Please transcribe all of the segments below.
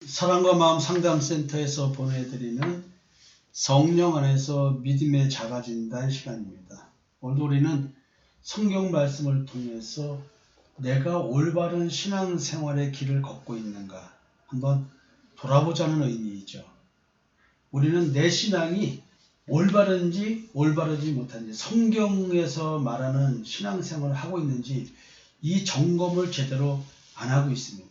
사랑과 마음 상담센터에서 보내드리는 성령 안에서 믿음에 작아진다는 시간입니다. 오늘도 우리는 성경 말씀을 통해서 내가 올바른 신앙생활의 길을 걷고 있는가 한번 돌아보자는 의미이죠. 우리는 내 신앙이 올바른지 올바르지 못한지, 성경에서 말하는 신앙생활을 하고 있는지 이 점검을 제대로 안 하고 있습니다.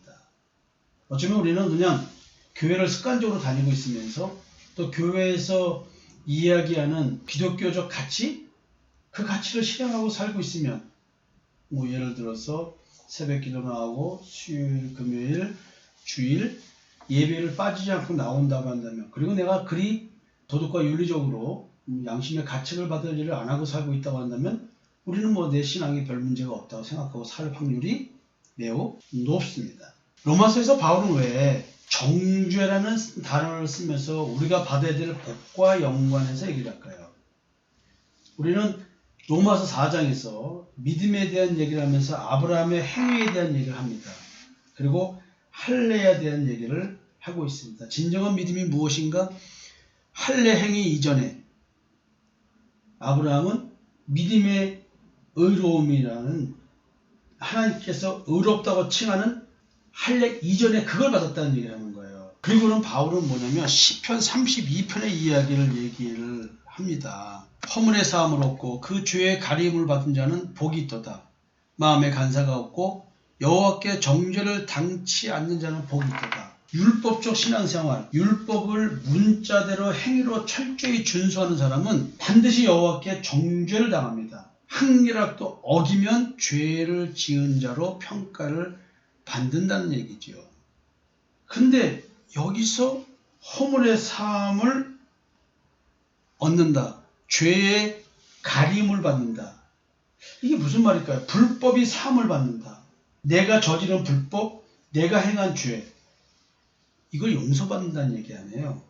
어쩌면 우리는 그냥 교회를 습관적으로 다니고 있으면서 또 교회에서 이야기하는 기독교적 가치, 그 가치를 실행하고 살고 있으면, 예를 들어서 새벽 기도 나오고 수요일, 금요일, 주일 예배를 빠지지 않고 나온다고 한다면, 그리고 내가 그리 도덕과 윤리적으로 양심의 가책을 받을 일을 안 하고 살고 있다고 한다면 우리는 내 신앙에 별 문제가 없다고 생각하고 살 확률이 매우 높습니다. 로마서에서 바울은 왜 정죄라는 단어를 쓰면서 우리가 받아야 될 복과 연관해서 얘기를 할까요? 우리는 로마서 4장에서 믿음에 대한 얘기를 하면서 아브라함의 행위에 대한 얘기를 합니다. 그리고 할례에 대한 얘기를 하고 있습니다. 진정한 믿음이 무엇인가? 할례 행위 이전에 아브라함은 믿음의 의로움이라는, 하나님께서 의롭다고 칭하는 할례 이전에 그걸 받았다는 얘기를 하는 거예요. 그리고는 바울은 뭐냐면 시편 32편의 이야기를 얘기를 합니다. 허물의 사함을 얻고 그 죄의 가림을 받은 자는 복이 있도다. 마음에 간사가 없고 여호와께 정죄를 당치 않는 자는 복이 있도다. 율법적 신앙생활, 율법을 문자대로 행위로 철저히 준수하는 사람은 반드시 여호와께 정죄를 당합니다. 한 개라도 어기면 죄를 지은 자로 평가를 받는다는 얘기죠. 근데 여기서 허물의 사함을 얻는다. 죄의 가림을 받는다. 이게 무슨 말일까요? 불법이 사함을 받는다. 내가 저지른 불법, 내가 행한 죄, 이걸 용서받는다는 얘기 아니에요.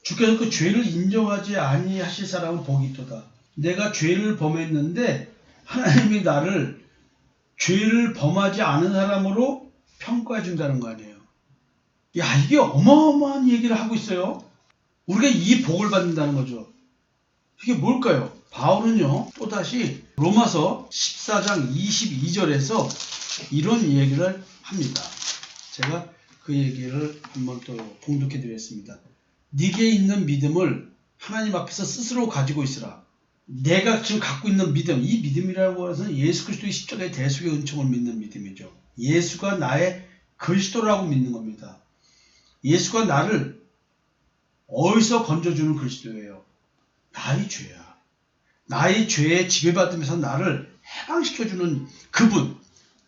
주께서 그 죄를 인정하지 아니하실 사람은 복이 있도다. 내가 죄를 범했는데 하나님이 나를 죄를 범하지 않은 사람으로 평가해 준다는 거 아니에요. 야, 이게 어마어마한 얘기를 하고 있어요. 우리가 이 복을 받는다는 거죠. 이게 뭘까요? 바울은요, 또다시 로마서 14장 22절에서 이런 얘기를 합니다. 제가 그 얘기를 한번 또 봉독해 드리겠습니다. 네게 있는 믿음을 하나님 앞에서 스스로 가지고 있으라. 내가 지금 갖고 있는 믿음, 이 믿음이라고 해서 예수 그리스도의 십자가의 대속의 은총을 믿는 믿음이죠. 예수가 나의 그리스도라고 믿는 겁니다. 예수가 나를 어디서 건져주는 그리스도예요? 나의 죄야. 나의 죄에 지배받으면서 나를 해방시켜주는 그분,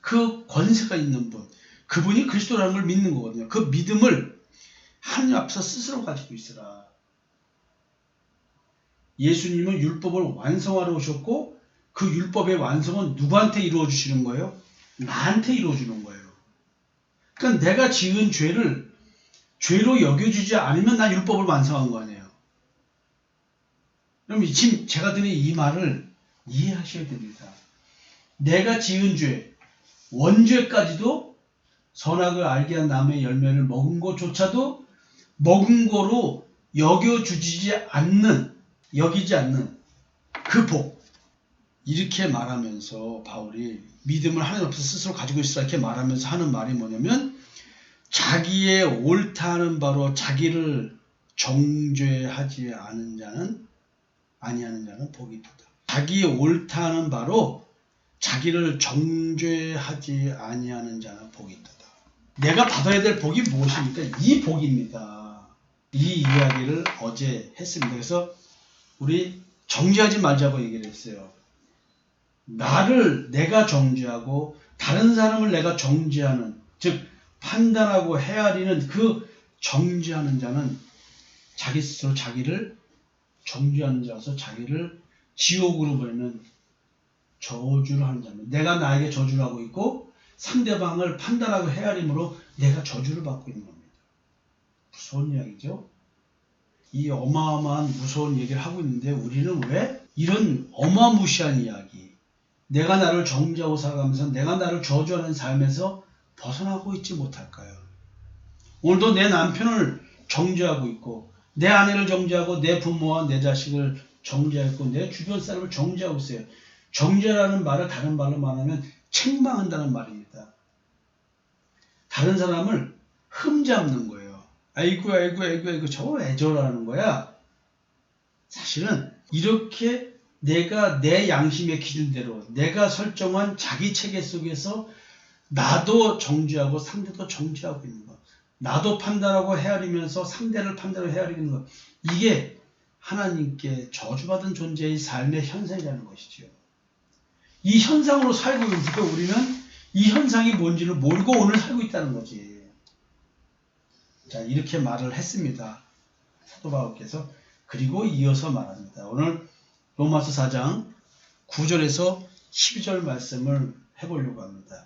그 권세가 있는 분, 그분이 그리스도라는 걸 믿는 거거든요. 그 믿음을 하나님 앞에서 스스로 가지고 있으라. 예수님은 율법을 완성하러 오셨고 그 율법의 완성은 누구한테 이루어 주시는 거예요? 나한테 이루어 주는 거예요. 그러니까 내가 지은 죄를 죄로 여겨주지 않으면 난 율법을 완성한 거 아니에요. 그럼 지금 제가 드린 이 말을 이해하셔야 됩니다. 내가 지은 죄, 원죄까지도 선악을 알게 한 나무의 열매를 먹은 것조차도 먹은 거로 여기지 않는 그 복, 이렇게 말하면서 바울이 믿음을 하나님 앞에서 스스로 가지고 있으라 이렇게 말하면서 하는 말이 뭐냐면, 자기의 옳다는 바로 자기를 정죄하지 아니하는 자는 복이 있도다. 자기의 옳다는 바로 자기를 정죄하지 아니하는 자는 복이 있도다. 내가 받아야 될 복이 무엇입니까? 이 복입니다. 이 이야기를 어제 했습니다. 그래서 우리 정죄하지 말자고 얘기를 했어요. 나를 내가 정죄하고 다른 사람을 내가 정죄하는, 즉 판단하고 헤아리는 그 정죄하는 자는 자기 스스로 자기를 정죄하는 자라서 자기를 지옥으로 보내는 저주를 하는 자입니다. 내가 나에게 저주를 하고 있고 상대방을 판단하고 헤아림으로 내가 저주를 받고 있는 겁니다. 무서운 이야기죠. 이 어마어마한 무서운 얘기를 하고 있는데 우리는 왜 이런 어마무시한 이야기, 내가 나를 정죄하고 살아가면서 내가 나를 저주하는 삶에서 벗어나고 있지 못할까요? 오늘도 내 남편을 정죄하고 있고 내 아내를 정죄하고 내 부모와 내 자식을 정죄하고 내 주변 사람을 정죄하고 있어요. 정죄라는 말을 다른 말로 말하면 책망한다는 말입니다. 다른 사람을 흠잡는 거예요. 아이고 저거 왜 저러라는 거야. 사실은 이렇게 내가 내 양심의 기준대로 내가 설정한 자기 체계 속에서 나도 정죄하고 상대도 정죄하고 있는 것. 나도 판단하고 헤아리면서 상대를 판단하고 헤아리는 것. 이게 하나님께 저주받은 존재의 삶의 현상이라는 것이죠. 이 현상으로 살고 있으니까 우리는 이 현상이 뭔지를 모르고 오늘 살고 있다는 거지. 자, 이렇게 말을 했습니다. 사도 바울께서. 그리고 이어서 말합니다. 오늘 로마서 4장 9절에서 12절 말씀을 해보려고 합니다.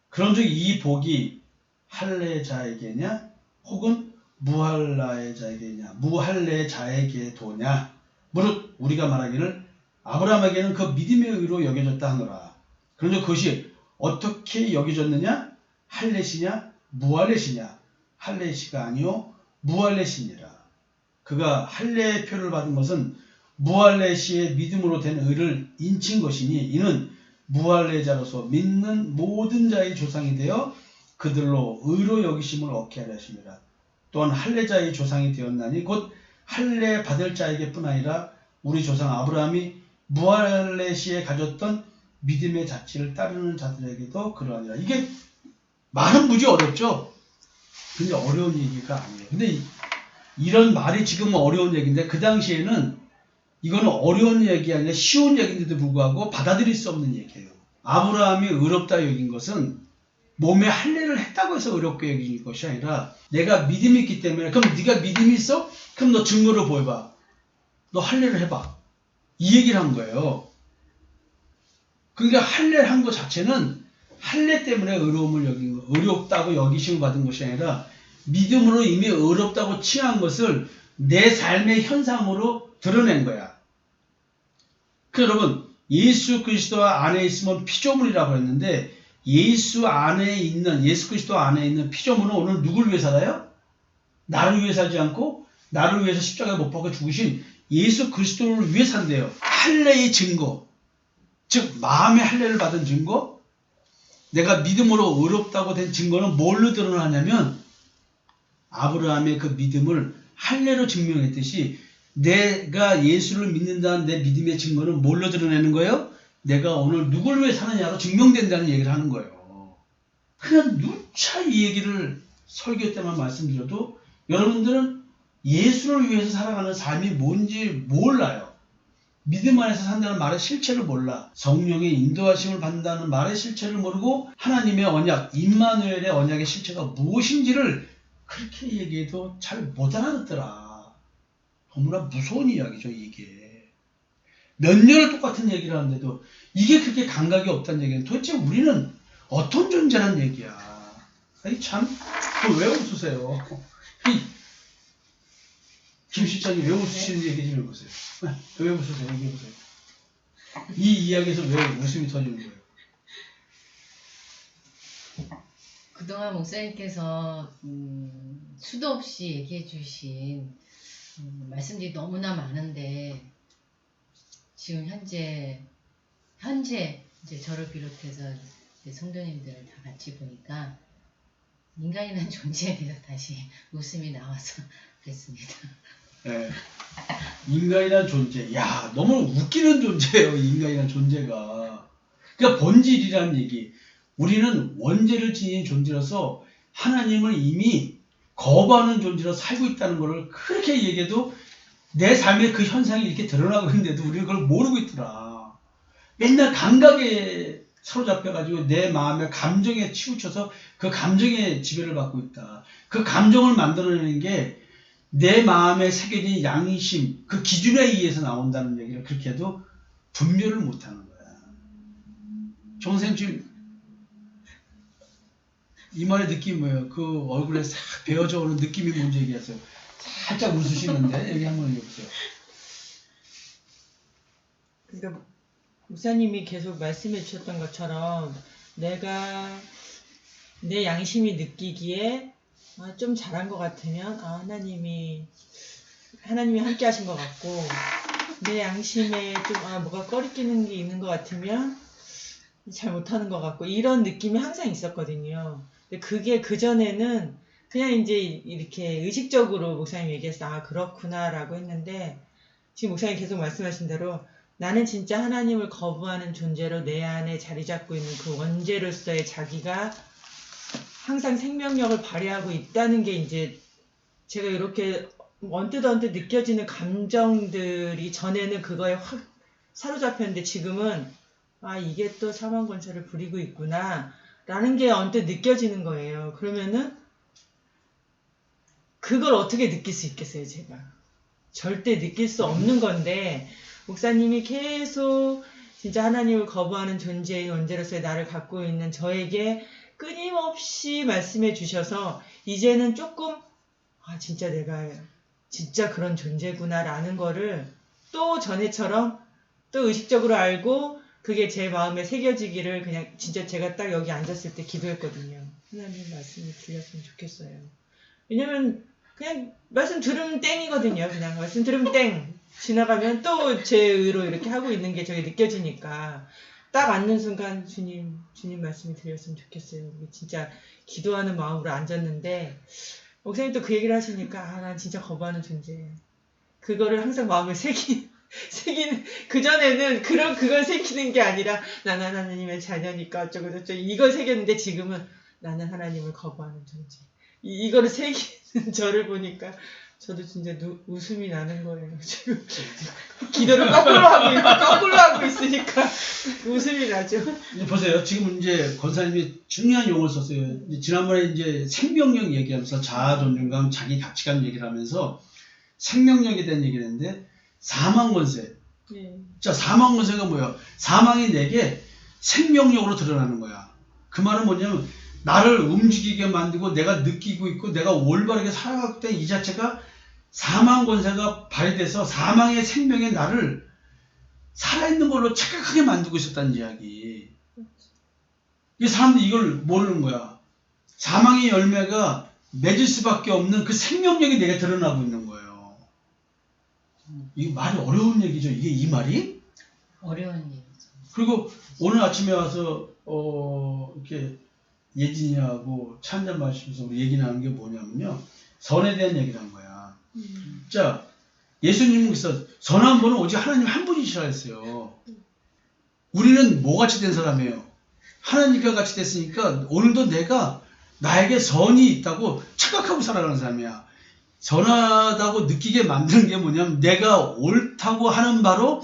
그런즉 이 복이 할례자에게냐 혹은 무할례자에게도냐 무릇 우리가 말하기를 아브라함에게는 그 믿음의 의로 여겨졌다 하노라. 그런즉 그것이 어떻게 여겨졌느냐? 할례시냐 무할례시냐? 할례시가 아니요 무할례시니라. 그가 할례의 표를 받은 것은 무할례시의 믿음으로 된 의를 인친 것이니 이는 무할례자로서 믿는 모든 자의 조상이 되어 그들로 의로 여기심을 얻게 하려 하심이라. 또한 할례자의 조상이 되었나니 곧 할례 받을 자에게뿐 아니라 우리 조상 아브라함이 무할례시에 가졌던 믿음의 자취를 따르는 자들에게도 그러하니라. 이게 말은 무지 어렵죠? 근데 어려운 얘기가 아니에요. 근데 이런 말이 지금은 어려운 얘기인데 그 당시에는 이거는 어려운 얘기 아니라 쉬운 얘기인데도 불구하고 받아들일 수 없는 얘기예요. 아브라함이 의롭다 여긴 것은 몸에 할례를 했다고 해서 의롭게 여긴 것이 아니라 내가 믿음이 있기 때문에. 그럼 네가 믿음이 있어? 그럼 너 증거를 보여봐. 너 할례를 해봐. 이 얘기를 한 거예요. 그러니까 할례를 한 것 자체는 할례 때문에 의로움을 여긴 거, 의롭다고 여기심을 받은 것이 아니라 믿음으로 이미 의롭다고 칭한 것을 내 삶의 현상으로 드러낸 거야. 그 여러분, 예수 그리스도 안에 있으면 피조물이라고 했는데 예수 그리스도 안에 있는 피조물은 오늘 누굴 위해 살아요? 나를 위해 살지 않고 나를 위해서 십자가에 못 박혀 죽으신 예수 그리스도를 위해 산대요. 할례의 증거, 즉 마음의 할례를 받은 증거, 내가 믿음으로 의롭다고 된 증거는 뭘로 드러나냐면 아브라함의 그 믿음을 할례로 증명했듯이 내가 예수를 믿는다는 내 믿음의 증거는 뭘로 드러내는 거예요? 내가 오늘 누굴 위해 사느냐로 증명된다는 얘기를 하는 거예요. 그냥 누차 이 얘기를 설교 때만 말씀드려도 여러분들은 예수를 위해서 살아가는 삶이 뭔지 몰라요. 믿음 안에서 산다는 말의 실체를 몰라. 성령의 인도하심을 받는다는 말의 실체를 모르고 하나님의 언약, 임마누엘의 언약의 실체가 무엇인지를 그렇게 얘기해도 잘 못 알아듣더라. 너무나 무서운 이야기죠, 이게. 몇 년을 똑같은 얘기를 하는데도 이게 그렇게 감각이 없다는 얘기는 도대체 우리는 어떤 존재란 얘기야. 아이 참, 왜 웃으세요? 김 실장님 왜 웃으시는지 얘기 좀 해보세요. 왜 웃으세요? 얘기해보세요. 이 이야기에서 왜 웃음이 터지는 거예요? 그동안 목사님께서 수도 없이 얘기해 주신 말씀들이 너무나 많은데 지금 현재 이제 저를 비롯해서 이제 성도님들을 다 같이 보니까 인간이라는 존재에 대해서 다시 웃음이 나와서 그랬습니다. 네. 인간이란 존재, 야 너무 웃기는 존재예요. 인간이란 존재가. 그러니까 본질이라는 얘기. 우리는 원죄를 지닌 존재로서 하나님을 이미 거부하는 존재로 살고 있다는 것을 그렇게 얘기해도 내 삶의 그 현상이 이렇게 드러나고 있는데도 우리는 그걸 모르고 있더라. 맨날 감각에 사로잡혀가지고 내 마음의 감정에 치우쳐서 그 감정에 지배를 받고 있다. 그 감정을 만들어내는 게 내 마음에 새겨진 양심, 그 기준에 의해서 나온다는 얘기를 그렇게 해도 분별을 못하는 거야. 정선생님 지금 이 말의 느낌이 뭐예요? 그 얼굴에 싹 배어져 오는 느낌이 뭔지 얘기하세요. 살짝 웃으시는데 여기 한번 얘기해보세요. 그러니까 목사님이 계속 말씀해 주셨던 것처럼 내가 내 양심이 느끼기에 좀 잘한 것 같으면 하나님이 함께 하신 것 같고, 내 양심에 좀 뭐가 꺼리끼는 게 있는 것 같으면 잘 못하는 것 같고, 이런 느낌이 항상 있었거든요. 근데 그게 그전에는 그냥 이제 이렇게 의식적으로 목사님 얘기해서 그렇구나라고 했는데, 지금 목사님 계속 말씀하신 대로 나는 진짜 하나님을 거부하는 존재로 내 안에 자리 잡고 있는 그 원죄로서의 자기가 항상 생명력을 발휘하고 있다는 게 이제 제가 이렇게 언뜻 느껴지는 감정들이 전에는 그거에 확 사로잡혔는데, 지금은 이게 또 사망권세를 부리고 있구나 라는 게 언뜻 느껴지는 거예요. 그러면은 그걸 어떻게 느낄 수 있겠어요, 제가. 절대 느낄 수 없는 건데, 목사님이 계속 진짜 하나님을 거부하는 존재인 원죄로서의 나를 갖고 있는 저에게 끊임없이 말씀해 주셔서 이제는 조금 진짜 내가 진짜 그런 존재구나 라는 거를 또 전에처럼 또 의식적으로 알고 그게 제 마음에 새겨지기를 그냥 진짜 제가 딱 여기 앉았을 때 기도했거든요. 하나님 말씀이 들렸으면 좋겠어요. 왜냐면 그냥 말씀 들으면 땡이거든요. 그냥 말씀 들으면 땡. 지나가면 또 제 의로 이렇게 하고 있는 게 저게 느껴지니까 딱 앉는 순간 주님 말씀이 들렸으면 좋겠어요. 진짜 기도하는 마음으로 앉았는데, 목사님 또 그 얘기를 하시니까 난 진짜 거부하는 존재. 그거를 항상 마음에 새기는 그전에는 그걸 새기는 게 아니라 나는 하나님의 자녀니까 어쩌고 저쩌고 이걸 새겼는데, 지금은 나는 하나님을 거부하는 존재. 이거를 새기는 저를 보니까 저도 진짜 웃음이 나는 거예요. 지금 기도를 거꾸로 하고 있으니까 웃음이 나죠. 보세요. 지금 이제 권사님이 중요한 용어를 썼어요. 지난번에 이제 생명력 얘기하면서 자아 존중감, 자기 가치관 얘기를 하면서 생명력에 대한 얘기를 했는데, 사망 권세. 자, 사망 권세가 뭐야? 사망이 내게 생명력으로 드러나는 거야. 그 말은 뭐냐면 나를 움직이게 만들고 내가 느끼고 있고 내가 올바르게 살아갈 때 이 자체가 사망 권세가 발휘돼서 사망의 생명에 나를 살아있는 걸로 착각하게 만들고 있었다는 이야기. 이 사람들이 이걸 모르는 거야. 사망의 열매가 맺을 수밖에 없는 그 생명력이 내게 드러나고 있는 거예요. 이게 말이 어려운 얘기죠. 이게 이 말이? 어려운 얘기죠. 그리고 오늘 아침에 와서 이렇게 예진이하고 차 한잔 마시면서 우리 얘기 나눈 게 뭐냐면요. 선에 대한 얘기를 한 거야. 자, 예수님은 그래서 선한 분은 오직 하나님 한 분이시라 했어요. 우리는 뭐같이 된 사람이에요? 하나님과 같이 됐으니까 오늘도 내가 나에게 선이 있다고 착각하고 살아가는 사람이야. 선하다고 느끼게 만드는 게 뭐냐면 내가 옳다고 하는 바로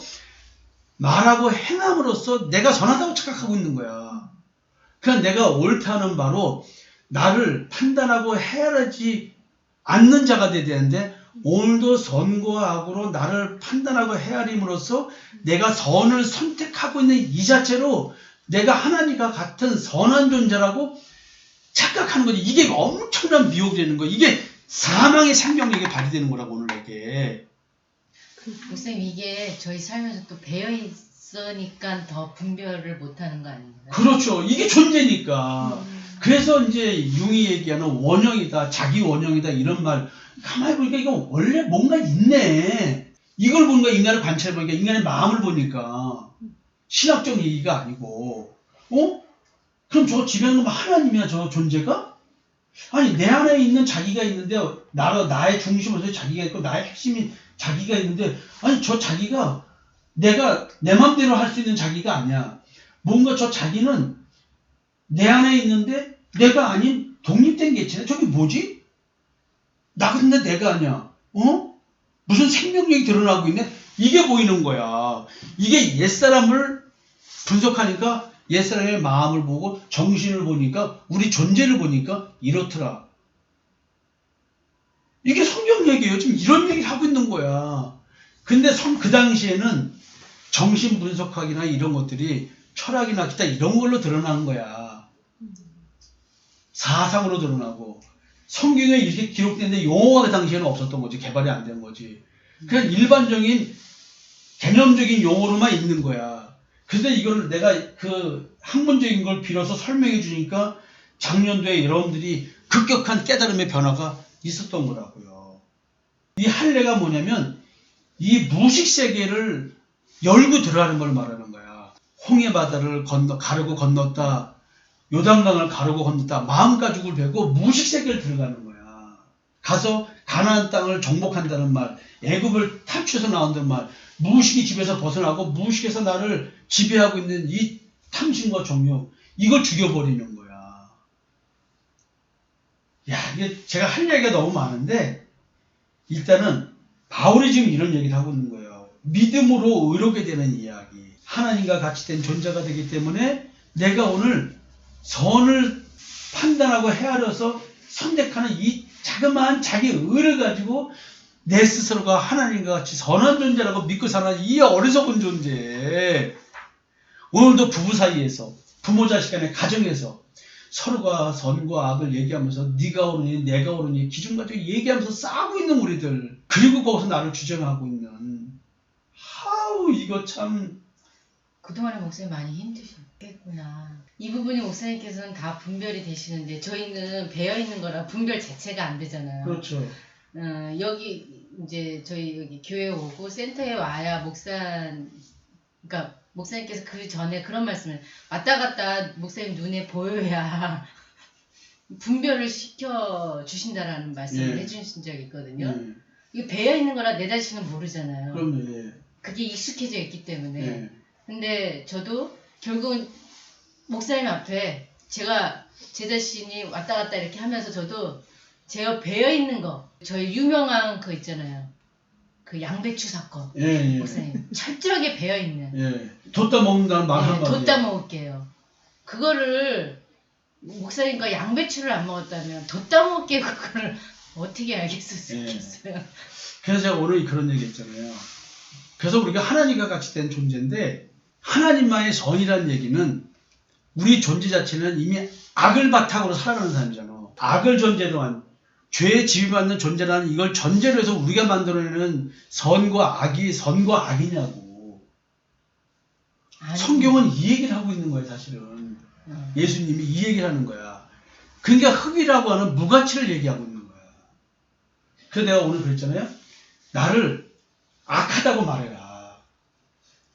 말하고 행함으로써 내가 선하다고 착각하고 있는 거야. 그냥 내가 옳다는 바로 나를 판단하고 헤아리지 않는 자가 돼야 되는데, 오늘도 선과 악으로 나를 판단하고 헤아림으로써 내가 선을 선택하고 있는 이 자체로 내가 하나님과 같은 선한 존재라고 착각하는 거지. 이게 엄청난 미혹이 되는 거야. 이게 사망의 생명력이 발휘되는 거라고 오늘 내게. 목사님, 이게 저희 삶에서 또 배어 있으니까 더 분별을 못하는 거 아닌가요? 그렇죠. 이게 존재니까. 그래서 이제 융이 얘기하는 원형이다, 자기 원형이다 이런 말 가만히 보니까 이거 원래 뭔가 있네. 이걸 보니까 인간을 관찰해 보니까 인간의 마음을 보니까 신학적 얘기가 아니고, 그럼 저 집에 있는 건 하나님이야, 저 존재가? 아니, 내 안에 있는 자기가 있는데, 나의 중심으로서 자기가 있고 나의 핵심인 자기가 있는데, 아니 저 자기가 내가 내 맘대로 할 수 있는 자기가 아니야. 뭔가 저 자기는 내 안에 있는데 내가 아닌 독립된 개체네. 저게 뭐지? 나 근데 내가 아니야. 무슨 생명력이 드러나고 있네? 이게 보이는 거야. 이게 옛사람을 분석하니까 옛사람의 마음을 보고 정신을 보니까 우리 존재를 보니까 이렇더라. 이게 성경 얘기예요. 지금 이런 얘기를 하고 있는 거야. 근데 그 당시에는 정신 분석학이나 이런 것들이 철학이나 기타 이런 걸로 드러나는 거야. 사상으로 드러나고 성경에 이렇게 기록되는데 용어가 그 당시에는 없었던 거지. 개발이 안 된 거지. 그냥 일반적인 개념적인 용어로만 있는 거야. 근데 이걸 내가 그 학문적인 걸 빌어서 설명해 주니까 작년도에 여러분들이 급격한 깨달음의 변화가 있었던 거라고요. 이 할례가 뭐냐면 이 무식 세계를 열고 들어가는 걸 말하는 거야. 홍해 바다를 가르고 건넜다. 요단강을 가르고 건넜다. 마음가죽을 베고 무식 세계를 들어가는 거야. 가서 가나안 땅을 정복한다는 말, 애굽을 탈출해서 나온다는 말, 무식이 집에서 벗어나고 무식에서 나를 지배하고 있는 이 탐심과 정욕, 이걸 죽여버리는 거야. 야, 이게 제가 할 얘기가 너무 많은데 일단은 바울이 지금 이런 얘기를 하고 있는 거예요. 믿음으로 의롭게 되는 이야기. 하나님과 같이 된 존재가 되기 때문에 내가 오늘 선을 판단하고 헤아려서 선택하는 이 자그마한 자기 의를 가지고 내 스스로가 하나님과 같이 선한 존재라고 믿고 사는 이 어리석은 존재. 오늘도 부부 사이에서, 부모 자식 간의 가정에서 서로가 선과 악을 얘기하면서 네가 옳으니 내가 옳으니 기준 가지고 얘기하면서 싸우고 있는 우리들, 그리고 거기서 나를 주장하고 있는, 하우 이거 참. 그동안에 목사님 많이 힘드셨겠구나. 이 부분이 목사님께서는 다 분별이 되시는데 저희는 배어있는 거라 분별 자체가 안 되잖아요. 그렇죠. 여기 이제 저희 여기 교회 오고 센터에 와야 그러니까 목사님께서 그 전에 그런 말씀을 왔다 갔다 목사님 눈에 보여야 분별을 시켜 주신다라는 말씀을 예. 해주신 적이 있거든요. 이게 배어 있는 거라 내 자신은 모르잖아요. 그럼요. 예. 그게 익숙해져 있기 때문에. 예. 근데 저도 결국은 목사님 앞에 제가 제 자신이 왔다 갔다 이렇게 하면서 저도 제가 배어 있는 거, 저희 유명한 거 있잖아요. 그 양배추 사건. 예. 목사님 철저하게 배어 있는. 예. 뒀다 먹는다는 말 한마디. 뒀다 먹을게요. 그거를 목사님과 양배추를 안 먹었다면 뒀다 먹을게요. 그거를 어떻게 알겠었겠어요. 그래서 제가 오늘 그런 얘기 했잖아요. 그래서 우리가 하나님과 같이 된 존재인데 하나님만의 선이라는 얘기는 우리 존재 자체는 이미 악을 바탕으로 살아가는 사람이잖아. 악을 전제로 한 죄에 지배받는 존재라는 이걸 전제로 해서 우리가 만들어내는 선과 악이 선과 악이냐고. 아니, 성경은 이 얘기를 하고 있는 거예요, 사실은. 예수님이 이 얘기를 하는 거야. 그러니까 흙이라고 하는 무가치를 얘기하고 있는 거야. 그래서 내가 오늘 그랬잖아요. 나를 악하다고 말해라.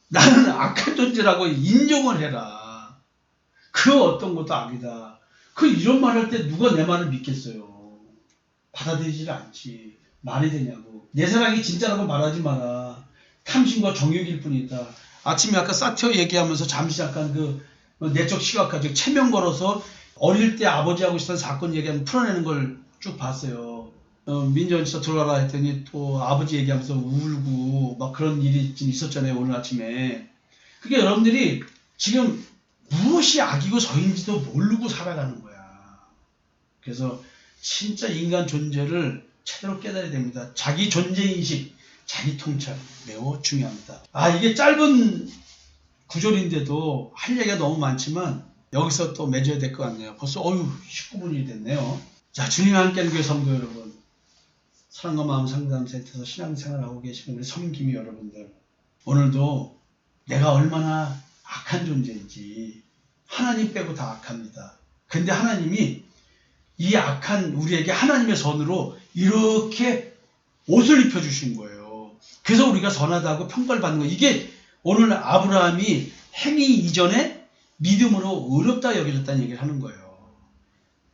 나는 악한 존재라고 인정을 해라. 그 어떤 것도 악이다. 그 이런 말 할 때 누가 내 말을 믿겠어요. 받아들이질 않지. 말이 되냐고. 내 사랑이 진짜라고 말하지 마라. 탐심과 정욕일 뿐이다. 아침에 아까 사티어 얘기하면서 잠시 약간 그 내적 시각화적 체면 걸어서 어릴 때 아버지하고 있었던 사건 얘기하면 풀어내는 걸 쭉 봤어요. 민전 진짜 들어가라 했더니 또 아버지 얘기하면서 울고 막 그런 일이 좀 있었잖아요. 오늘 아침에. 그게 여러분들이 지금 무엇이 악이고 저인지도 모르고 살아가는 거야. 그래서 진짜 인간 존재를 제대로 깨달아야 됩니다. 자기 존재인식, 자기 통찰 매우 중요합니다. 이게 짧은 구절인데도 할 얘기가 너무 많지만 여기서 또 맺어야 될 것 같네요. 벌써 19분이 됐네요. 자, 주님과 함께하는 교회 성도 여러분, 사랑과 마음 상담센터에서 신앙생활하고 계시는 우리 섬김이 여러분들, 오늘도 내가 얼마나 악한 존재인지, 하나님 빼고 다 악합니다. 근데 하나님이 이 악한 우리에게 하나님의 선으로 이렇게 옷을 입혀주신 거예요. 그래서 우리가 선하다고 평가를 받는 거예요. 이게 오늘 아브라함이 행위 이전에 믿음으로 의롭다 여겨졌다는 얘기를 하는 거예요.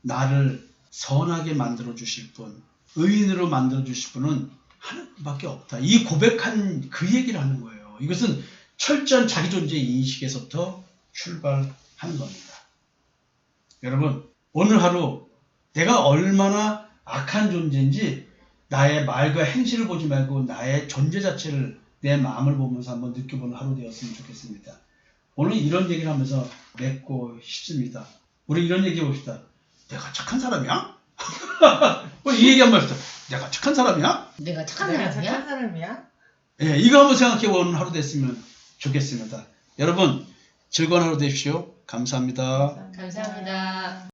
나를 선하게 만들어 주실 분, 의인으로 만들어 주실 분은 하나님밖에 없다. 이 고백한 그 얘기를 하는 거예요. 이것은 철저한 자기 존재 인식에서부터 출발하는 겁니다. 여러분, 오늘 하루 내가 얼마나 악한 존재인지 나의 말과 행실을 보지 말고 나의 존재 자체를, 내 마음을 보면서 한번 느껴보는 하루 되었으면 좋겠습니다. 오늘 이런 얘기를 하면서 맺고 싶습니다. 우리 이런 얘기 해봅시다. 내가 착한 사람이야? 이 얘기 한번 해봅시다. 내가 착한 사람이야? 내가 착한 내가 사람이야? 착한 사람이야? 예, 이거 한번 생각해보는 하루 됐으면 좋겠습니다. 여러분, 즐거운 하루 되십시오. 감사합니다. 감사합니다.